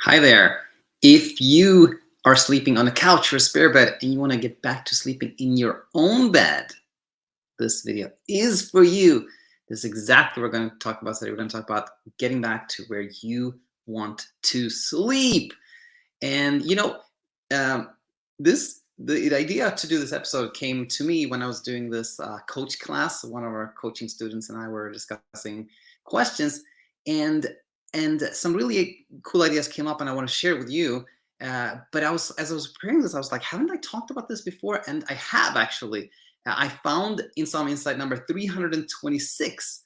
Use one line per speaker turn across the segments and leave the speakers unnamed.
Hi there. If you are sleeping on a couch or a spare bed and you want to get back to sleeping in your own bed, this video is for you. This is exactly what we're going to talk about today. We're going to talk about getting back to where you want to sleep. And um, the idea to do this episode came to me when I was doing this coach class. One of our coaching students and I were discussing questions, and some really cool ideas came up, and I want to share it with you. But as I was preparing this, I was like, haven't I talked about this before? And I have actually. I found Insomnia Insight number 326.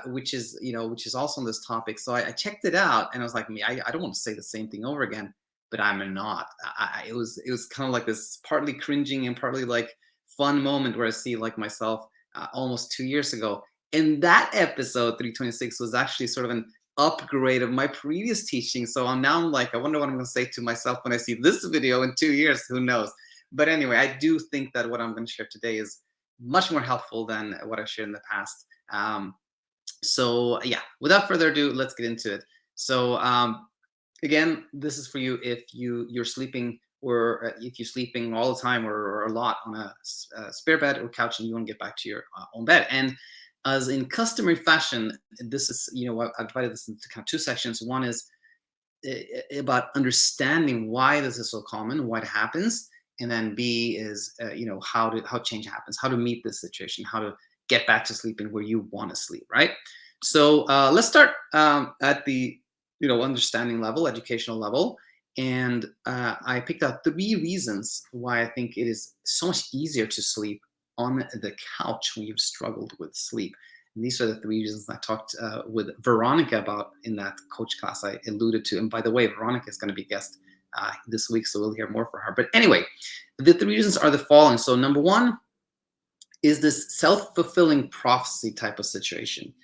Which is also on this topic. So I checked it out, and I was like, me, I don't want to say the same thing over again, but I'm not. It was kind of like this partly cringing and partly like fun moment where I see like myself almost 2 years ago. And that episode 326 was actually sort of an upgrade of my previous teaching. So I'm like, I wonder what I'm going to say to myself when I see this video in 2 years. Who knows? But anyway, I do think that what I'm going to share today is much more helpful than what I've shared in the past. So yeah, without further ado, let's get into it. So again, this is for you if you're sleeping, or if you're sleeping all the time or a lot on a spare bed or couch and you want to get back to your own bed. And as in customary fashion, this is, I've divided this into kind of two sections. One is about understanding why this is so common, why it happens, and then B is how change happens, how to meet this situation, how to get back to sleeping where you want to sleep, right? So let's start at the understanding level, educational level, and I picked out 3 reasons why I think it is so much easier to sleep on the couch when you've struggled with sleep. And these are the 3 reasons I talked with Veronica about in that coach class I alluded to. And by the way, Veronica is going to be a guest this week, so we'll hear more from her. But anyway, the 3 reasons are the following. So number one is this self-fulfilling prophecy type of situation.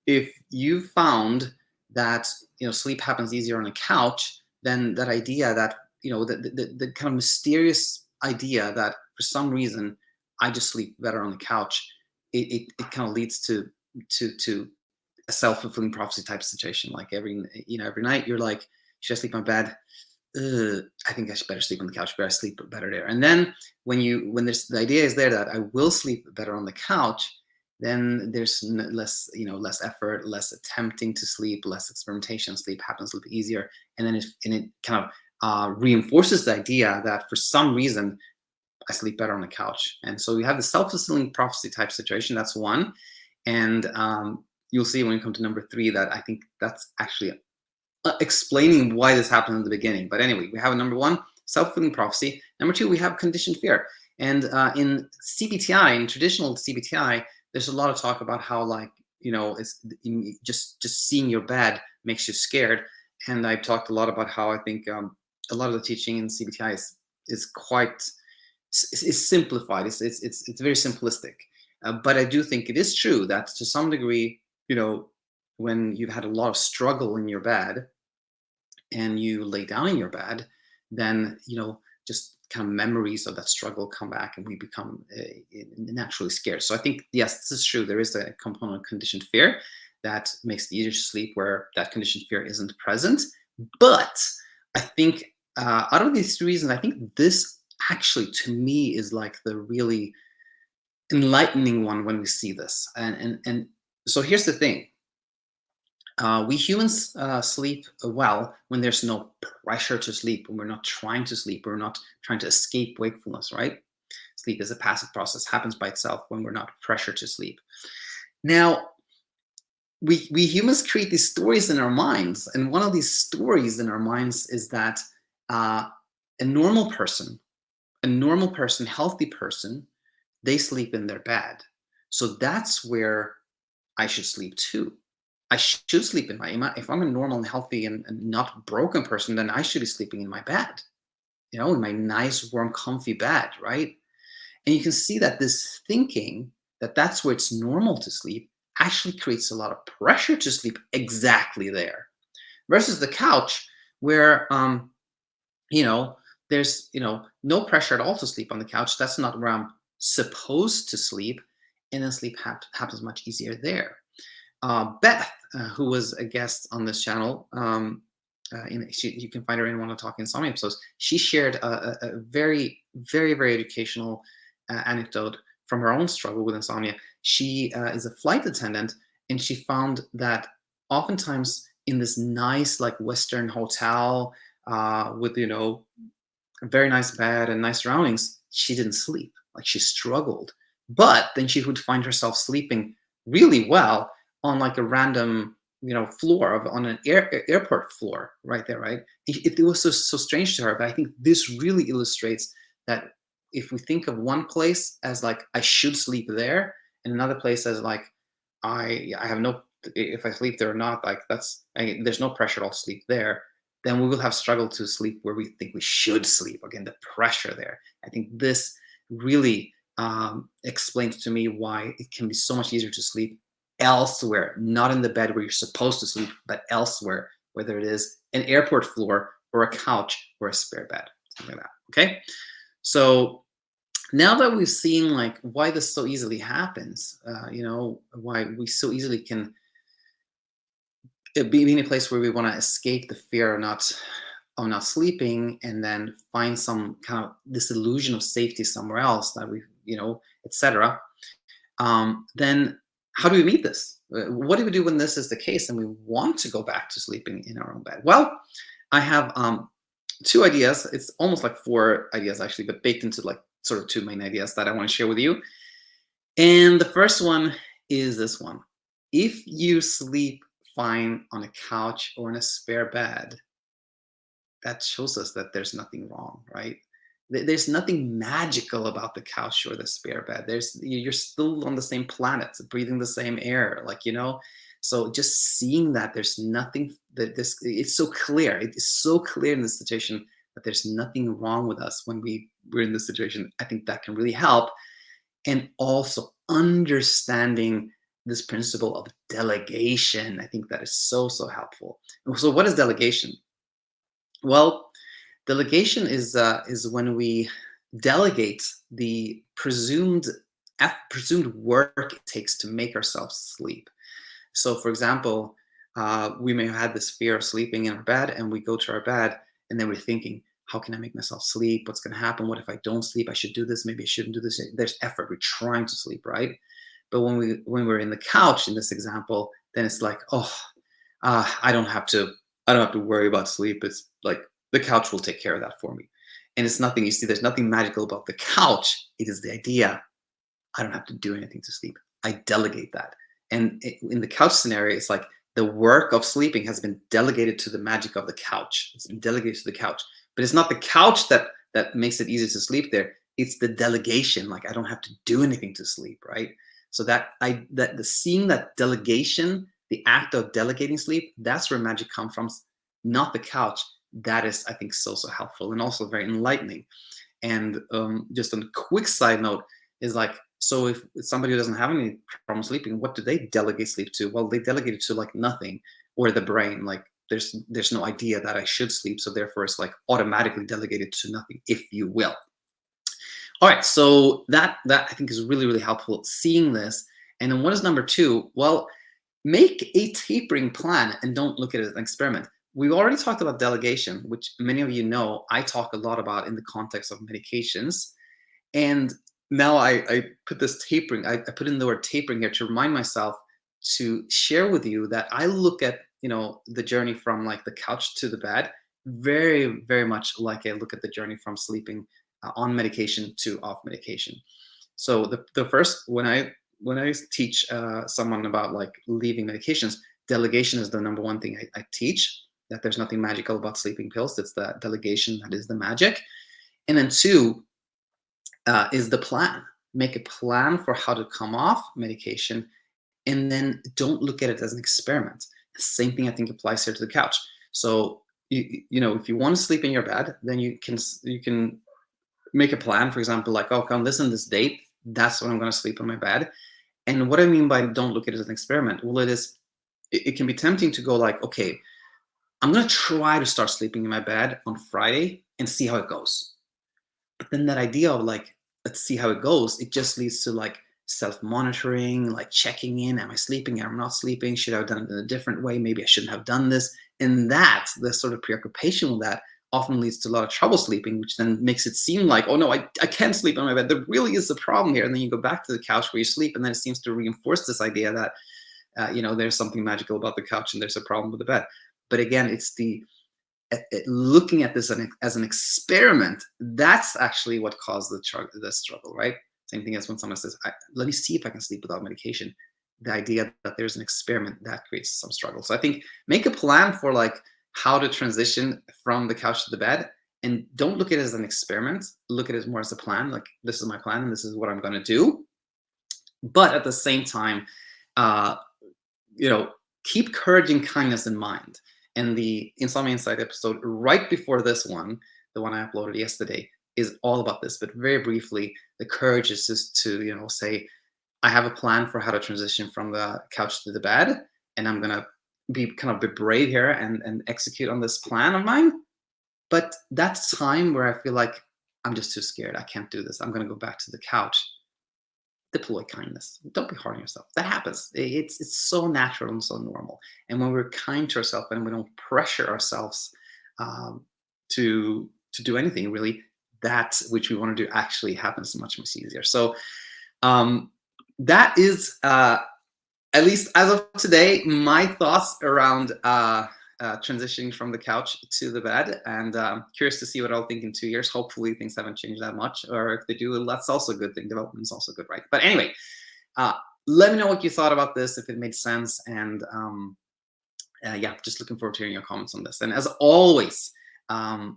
If you found that sleep happens easier on a couch, then that idea that the kind of mysterious idea that for some reason I just sleep better on the couch, it kind of leads to a self-fulfilling prophecy type of situation. Like every night you're like, should I sleep in my bed? I think I should better sleep on the couch. Better sleep better there. And then when there's the idea is there that I will sleep better on the couch, then there's less effort, less attempting to sleep, less experimentation. Sleep happens a little bit easier, and then it kind of reinforces the idea that for some reason I sleep better on the couch. And so we have the self-fulfilling prophecy type situation. That's one, and you'll see when we come to number 3 that I think that's actually explaining why this happened in the beginning. But anyway, we have a number 1, self-fulfilling prophecy. Number 2, we have conditioned fear. And in CBT-I, in traditional CBT-I, there's a lot of talk about how it's just seeing your bed makes you scared. And I've talked a lot about how I think a lot of the teaching in CBT-I is quite is simplified. It's very simplistic. But I do think it is true that to some degree, when you've had a lot of struggle in your bed and you lay down in your bed, then just kind of memories of that struggle come back and we become naturally scared. So I think, yes, this is true. There is a component of conditioned fear that makes it easier to sleep where that conditioned fear isn't present. But I think out of these 3 reasons, I think this actually to me is like the really enlightening one when we see this. And so here's the thing. We humans sleep well when there's no pressure to sleep, when we're not trying to sleep, we're not trying to escape wakefulness, right? Sleep is a passive process, happens by itself when we're not pressured to sleep. Now, we humans create these stories in our minds, and one of these stories in our minds is that a normal person, healthy person, they sleep in their bed. So that's where I should sleep too. I should sleep in if I'm a normal and healthy and not broken person, then I should be sleeping in my bed, in my nice, warm, comfy bed, right? And you can see that this thinking that that's where it's normal to sleep actually creates a lot of pressure to sleep exactly there, versus the couch where, there's, no pressure at all to sleep on the couch. That's not where I'm supposed to sleep, and then sleep happens much easier there. Beth, who was a guest on this channel, You can find her in one of the Talking Insomnia episodes. She shared a very, very, very educational anecdote from her own struggle with insomnia. She is a flight attendant, and she found that oftentimes in this nice, like Western hotel with a very nice bed and nice surroundings, she didn't sleep. Like she struggled. But then she would find herself sleeping really well on like a random, floor on an airport floor right there, right? It was so strange to her, but I think this really illustrates that if we think of one place as like I should sleep there, and another place as like I have no if I sleep there or not, like there's no pressure. I'll sleep there. Then we will have struggled to sleep where we think we should sleep. Again, the pressure there. I think this really explains to me why it can be so much easier to sleep elsewhere, not in the bed where you're supposed to sleep, but elsewhere, whether it is an airport floor or a couch or a spare bed, something like that. Okay, so now that we've seen like why this so easily happens, why we so easily can be in a place where we want to escape the fear of not sleeping, and then find some kind of this illusion of safety somewhere else that we, etc. Then how do we meet this? What do we do when this is the case and we want to go back to sleeping in our own bed? Well, I have two ideas. It's almost like four ideas actually, but baked into like sort of two main ideas that I want to share with you. And the first one is this one. If you sleep fine on a couch or in a spare bed, that shows us that there's nothing wrong, right? There's nothing magical about the couch or the spare bed. You're still on the same planet, breathing the same air, So just seeing that there's nothing that this it's so clear. It is so clear in this situation that there's nothing wrong with us when we're in this situation. I think that can really help. And also understanding this principle of delegation. I think that is so helpful. So what is delegation? Well, delegation is when we delegate the presumed work it takes to make ourselves sleep. So, for example, we may have had this fear of sleeping in our bed, and we go to our bed, and then we're thinking, "How can I make myself sleep? What's going to happen? What if I don't sleep? I should do this. Maybe I shouldn't do this." There's effort. We're trying to sleep, right? But when we're in the couch in this example, then it's like, "Oh, I don't have to. I don't have to worry about sleep. It's like the couch will take care of that for me." And it's nothing. You see, there's nothing magical about the couch. It is the idea. I don't have to do anything to sleep. I delegate that. And in the couch scenario, it's like the work of sleeping has been delegated to the magic of the couch. It's been delegated to the couch, but it's not the couch that makes it easy to sleep there. It's the delegation. Like I don't have to do anything to sleep, right? So the seeing that delegation, the act of delegating sleep, that's where magic comes from, not the couch. That is, I think, so helpful and also very enlightening. And just a quick side note is like, so if somebody who doesn't have any problem sleeping, what do they delegate sleep to? Well, they delegate it to like nothing, or the brain. Like there's no idea that I should sleep, so therefore it's like automatically delegated to nothing, if you will. All right, so that I think is really helpful seeing this. And then what is number two? Well, make a tapering plan and don't look at it as an experiment. We've already talked about delegation, which many of you know I talk a lot about in the context of medications. And now I put this tapering, I put in the word tapering here to remind myself to share with you that I look at, the journey from like the couch to the bed very much like I look at the journey from sleeping on medication to off medication. So the first, when I teach someone about like leaving medications, delegation is the number one thing I teach, that there's nothing magical about sleeping pills. It's the delegation that is the magic. And then two, is the plan. Make a plan for how to come off medication, and then don't look at it as an experiment. The same thing I think applies here to the couch. So if you want to sleep in your bed, then you can make a plan. For example, like, oh, on this date, that's when I'm going to sleep on my bed. And what I mean by don't look at it as an experiment, well, it can be tempting to go like, okay, I'm going to try to start sleeping in my bed on Friday and see how it goes. But then that idea of like, let's see how it goes, it just leads to like self-monitoring, like checking in, am I sleeping, am I not sleeping, should I have done it in a different way, maybe I shouldn't have done this. And that, the sort of preoccupation with that, often leads to a lot of trouble sleeping, which then makes it seem like, oh no, I can't sleep on my bed. There really is a problem here. And then you go back to the couch where you sleep, and then it seems to reinforce this idea that there's something magical about the couch and there's a problem with the bed. But again, it's the looking at this as an experiment. That's actually what caused the struggle, right? Same thing as when someone says, let me see if I can sleep without medication. The idea that there's an experiment, that creates some struggle. So I think make a plan for like how to transition from the couch to the bed, and don't look at it as an experiment. Look at it more as a plan. Like, this is my plan and this is what I'm going to do. But at the same time, uh, keep courage and kindness in mind. And the Insomnia Insight episode right before this one, the one I uploaded yesterday, is all about this. But very briefly, the courage is just to, say, I have a plan for how to transition from the couch to the bed, and I'm gonna be brave here and execute on this plan of mine. But that's time where I feel like I'm just too scared. I can't do this. I'm gonna go back to the couch. Deploy kindness. Don't be hard on yourself. That happens. It's so natural and so normal. And when we're kind to ourselves and we don't pressure ourselves to do anything really, that which we want to do actually happens much easier. So that is at least as of today my thoughts around transitioning from the couch to the bed, and curious to see what I'll think in 2 years. Hopefully things haven't changed that much, or if they do, that's also a good thing. Development is also good, right? But anyway, let me know what you thought about this, if it made sense, and yeah, just looking forward to hearing your comments on this. And as always,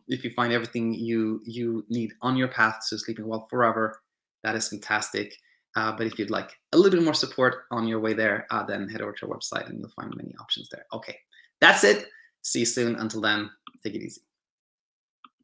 if you find everything you need on your path to sleeping well forever, that is fantastic. But if you'd like a little bit more support on your way there, then head over to our website and you'll find many options there. Okay, that's it. See you soon. Until then, take it easy.